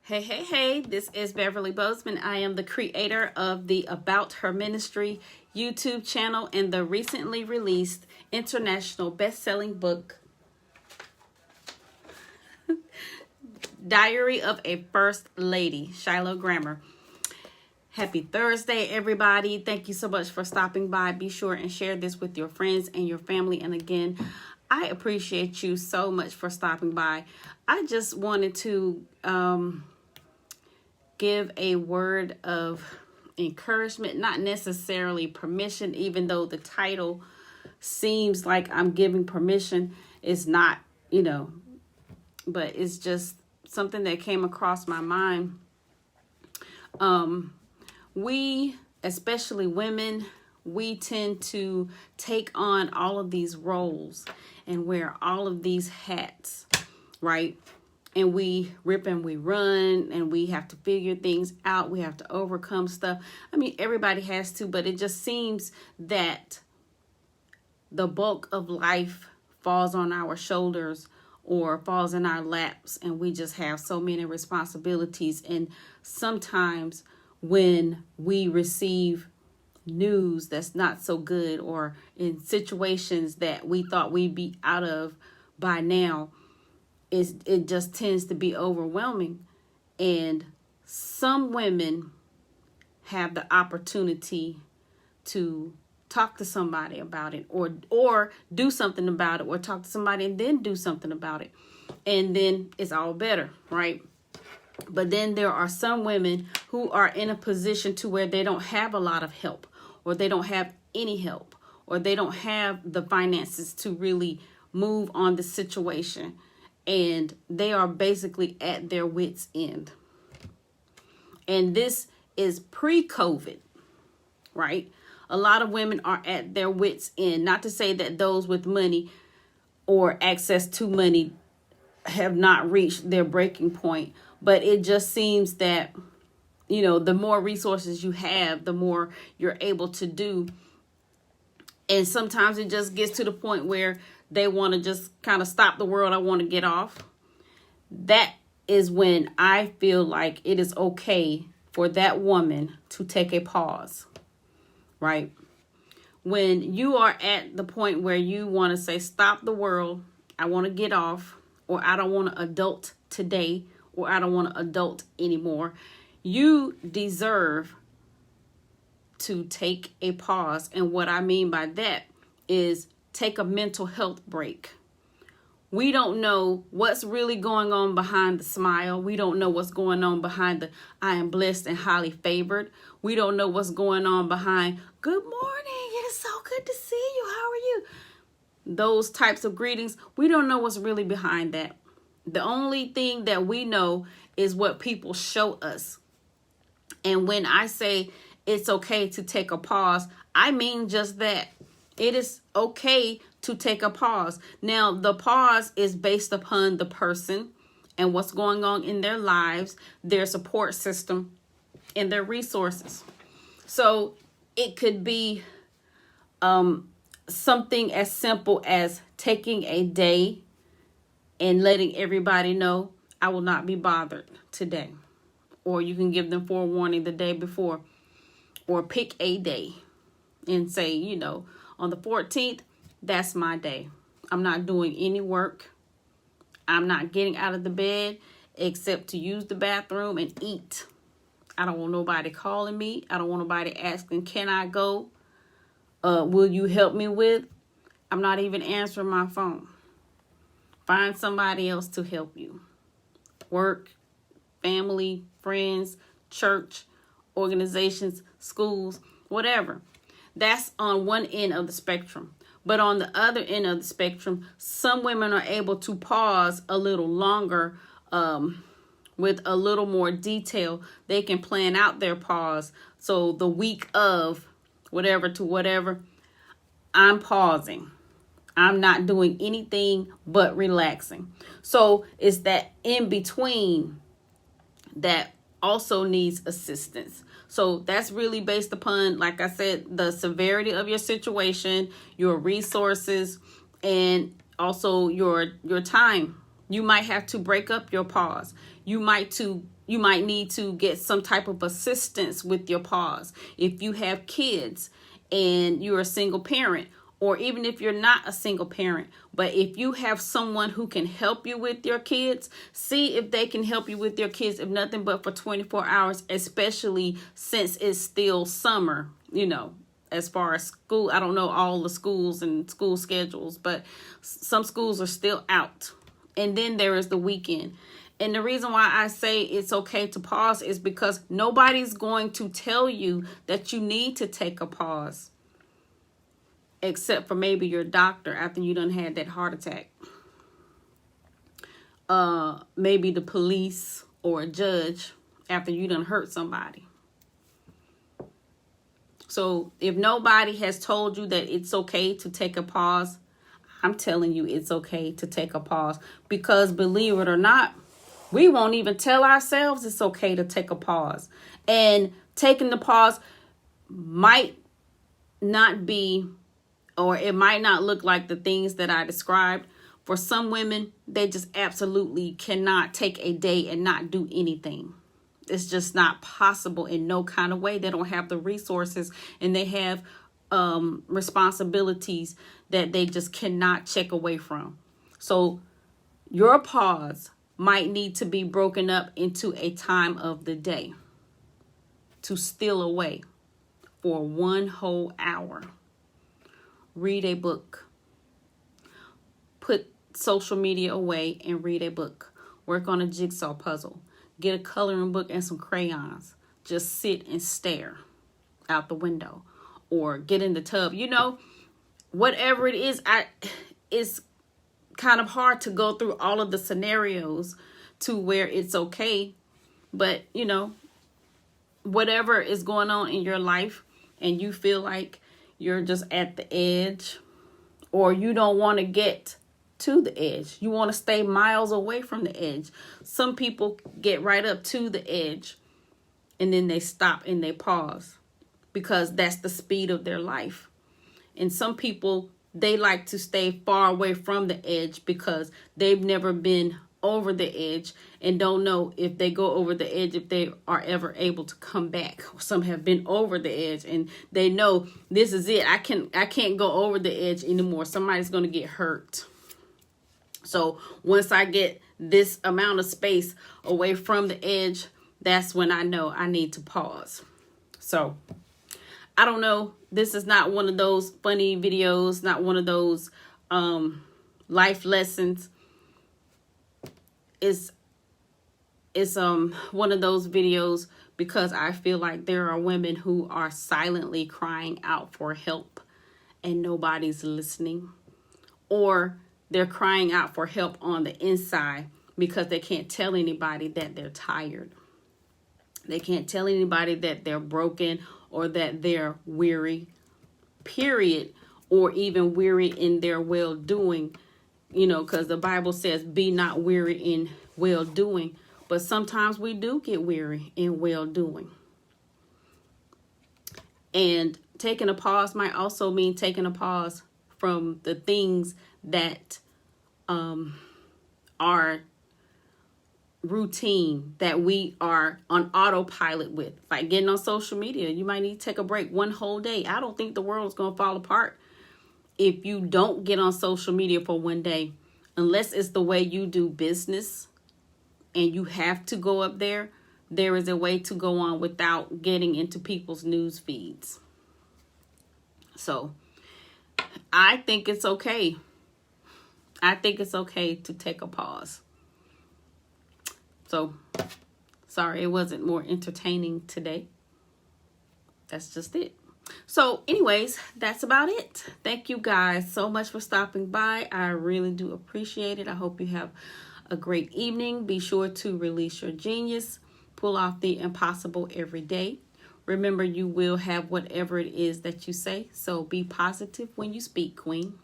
Hey, this is Beverly Bozeman. I am the creator of the About Her Ministry YouTube channel and the recently released international best-selling book, Diary of a First Lady, Shiloh Grammar. Happy Thursday, everybody. Thank you so much for stopping by. Be sure and share this with your friends and your family. And again, I appreciate you so much for stopping by. I just wanted to give a word of encouragement, not necessarily permission, even though the title seems like I'm giving permission. It's not, but it's just something that came across my mind. We, especially women, we tend to take on all of these roles and wear all of these hats, right? And we rip and we run and we have to figure things out. We have to overcome stuff. I mean, everybody has to, but it just seems that the bulk of life falls on our shoulders or falls in our laps, and we just have so many responsibilities. And sometimes when we receive news that's not so good, or in situations that we thought we'd be out of by now, it just tends to be overwhelming. And some women have the opportunity to talk to somebody about it, or do something about it, or talk to somebody and then do something about it, and then it's all better, right? But then there are some women who are in a position to where they don't have a lot of help, or they don't have any help, or they don't have the finances to really move on the situation, and they are basically at their wits' end. And this is pre-COVID, right? A lot of women are at their wits' end. Not to say that those with money or access to money have not reached their breaking point, but it just seems that, the more resources you have, the more you're able to do. And sometimes it just gets to the point where they want to just kind of stop the world. I want to get off. That is when I feel like it is okay for that woman to take a pause, right? When you are at the point where you want to say, stop the world, I want to get off, or I don't want to adult today, or I don't want to adult anymore, you deserve to take a pause. And what I mean by that is take a mental health break. We don't know what's really going on behind the smile. We don't know what's going on behind the I am blessed and highly favored. We don't know what's going on behind good morning. It is so good to see you. How are you? Those types of greetings. We don't know what's really behind that. The only thing that we know is what people show us. And when I say it's okay to take a pause, I mean just that. It is okay to take a pause. Now, the pause is based upon the person and what's going on in their lives, their support system, and their resources. So it could be something as simple as taking a day and letting everybody know, I will not be bothered today. Or you can give them forewarning the day before, or pick a day and say, on the 14th, that's my day. I'm not doing any work. I'm not getting out of the bed except to use the bathroom and eat. I don't want nobody calling me. I don't want nobody asking, can I go? Will you help me with? I'm not even answering my phone. Find somebody else to help you. Work, family, friends, church, organizations, schools, whatever. That's on one end of the spectrum. But on the other end of the spectrum, some women are able to pause a little longer with a little more detail. They can plan out their pause. So the week of whatever to whatever, I'm pausing. I'm not doing anything but relaxing. So it's that in between that also needs assistance. So that's really based upon, like I said, the severity of your situation, your resources, and also your time. You might have to break up your pause. you might need to get some type of assistance with your pause. If you have kids and you're a single parent, or even if you're not a single parent, but if you have someone who can help you with your kids, see if they can help you with your kids, if nothing but for 24 hours, especially since it's still summer, you know, as far as school. I don't know all the schools and school schedules, but some schools are still out. And then there is the weekend. And the reason why I say it's okay to pause is because nobody's going to tell you that you need to take a pause, except for maybe your doctor after you done had that heart attack. Maybe the police or a judge after you done hurt somebody. So if nobody has told you that it's okay to take a pause, I'm telling you it's okay to take a pause. Because believe it or not, we won't even tell ourselves it's okay to take a pause. And taking the pause might not be, or it might not look like the things that I described. For some women, they just absolutely cannot take a day and not do anything. It's just not possible in no kind of way. They don't have the resources, and they have responsibilities that they just cannot check away from. So your pause might need to be broken up into a time of the day to steal away for 1 whole hour. Read a book. Put social media away and read a book. Work on a jigsaw puzzle. Get a coloring book and some crayons. Just sit and stare out the window. Or get in the tub. You know, whatever it is, it's kind of hard to go through all of the scenarios to where it's okay. But, you know, whatever is going on in your life and you feel like you're just at the edge, or you don't want to get to the edge. You want to stay miles away from the edge. Some people get right up to the edge and then they stop and they pause because that's the speed of their life. And some people, they like to stay far away from the edge because they've never been over the edge and don't know if they go over the edge, if they are ever able to come back. Some have been over the edge and they know this is it. I can't go over the edge anymore. Somebody's going to get hurt. So once I get this amount of space away from the edge, that's when I know I need to pause. So I don't know. This is not one of those funny videos, not one of those life lessons. It's one of those videos because I feel like there are women who are silently crying out for help and nobody's listening, or they're crying out for help on the inside because they can't tell anybody that they're tired. They can't tell anybody that they're broken or that they're weary, period, or even weary in their well-doing. You know, because the Bible says, be not weary in well-doing. But sometimes we do get weary in well-doing. And taking a pause might also mean taking a pause from the things that are routine, that we are on autopilot with. Like getting on social media. You might need to take a break 1 whole day. I don't think the world's going to fall apart if you don't get on social media for 1 day, unless it's the way you do business and you have to go up there. There is a way to go on without getting into people's news feeds. So I think it's okay. I think it's okay to take a pause. So sorry it wasn't more entertaining today. That's just it. So anyways, that's about it. Thank you guys so much for stopping by. I really do appreciate it. I hope you have a great evening. Be sure to release your genius. Pull off the impossible every day. Remember, you will have whatever it is that you say. So be positive when you speak, Queen.